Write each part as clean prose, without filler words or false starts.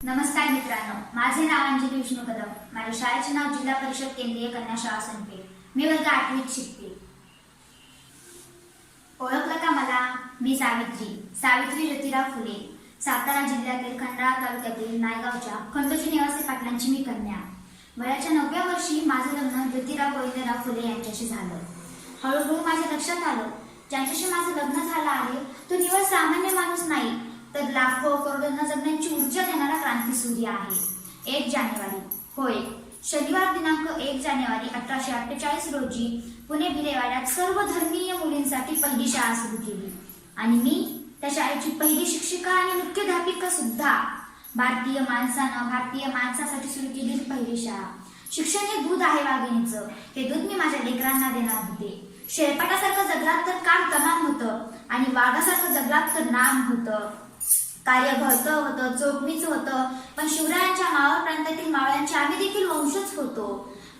नमस्कार मित्रांनो, माझे नाव अंजली विष्णू कदम. माझ्या शाळेचे नाव जिल्हा परिषद केंद्रीय कन्या शाळा सोनपेठ. मी वर्ग 8वीत शिकते. ओळखलं का मला? मी सावित्री ज्योतिराव फुले, सातारा जिल्ह्यातील खंडाळा तालुक्यातील नायगावच्या खंडोजी निवासी पाटलांची मी कन्या. वयाच्या 9व्या वर्षी माझं लग्न ज्योतिराव गोविंदराव फुले यांच्याशी झालं. हळूहळू माझ्या लक्षात आलं, ज्यांच्याशी माझं लग्न झालं आहे तो निव्वळ सामान्य माणूस नाही, तर लाखो करोडोंना जगण्याची ऊर्जा देणारा क्रांतीसूर्य आहे. 1 जानेवारी, होय, शनिवार दिनांक 1 जानेवारी 1848 रोजी पुणे भिलेवाड्यात सर्व धर्मीय मुलींसाठी पहिली शाळा सुरू केली आणि मी त्या शाळेची पहिली शिक्षिका आणि मुख्याध्यापिका सुद्धा. भारतीय माणसासाठी सुरू केलेली पहिली शाळा. शिक्षण हे दूध आहे वाघिणीचं, हे दूध मी माझ्या लेकरांना देणार होते. शेळपाटासारखं जगलात तर काम तमाम होतं आणि वाघासारखं जगलात तर नाम होतं. कार्य घरचं होतं, चोखणीचं होतं, पण शिवरायांच्या मावळ प्रांतातील मावळ्यांचे आम्ही देखील वंशच होतो.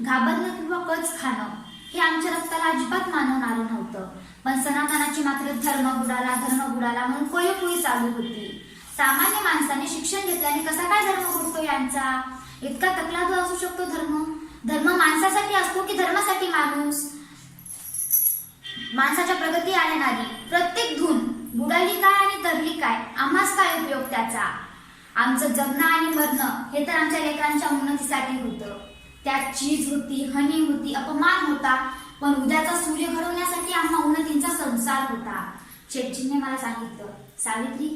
घाबरणं किंवा कच खाणं हे आमच्या रक्ताला अजिबात मानवणारं नव्हतं. पण सनातनाची मात्र धर्म बुडाला म्हणून कोळी चालू होती. सामान्य माणसाने शिक्षण घेतल्याने कसा काय धर्म बुडतो यांचा? इतका तकलादू असू शकतो धर्म माणसासाठी असतो की धर्मासाठी माणूस? माणसाच्या प्रगती आणणारी प्रत्येक धून बुडाली काय आणि तरली काय, आम्हास काय उपयोग त्याचा? आमचं जगणं आणि मरणं हे तर आमच्या लेकरांच्या उन्नतीसाठी होतं. त्यात चीज होती, हनी होती, अपमान होता, पण उद्याचा सूर्य घडवण्यासाठी आम्हा उन्नतींचा संसार होता. शेटजींनी मला सांगितलं, सावित्री,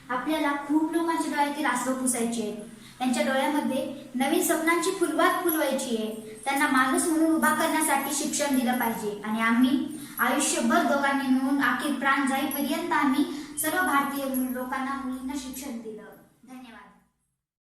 आपल्याला खूप लोकांच्या डोळ्यातील आसरू पुसायचे, त्यांच्या डोळ्यामध्ये नवीन स्वप्नांची फुलवात फुलवायची आहे. त्यांना माणूस म्हणून उभा करण्यासाठी शिक्षण दिलं पाहिजे आणि आम्ही आयुष्यभर दोघांनी मिळून अखेर प्राण जाईपर्यंत आम्ही सर्व भारतीय लोकांना मुलींना शिक्षण दिलं.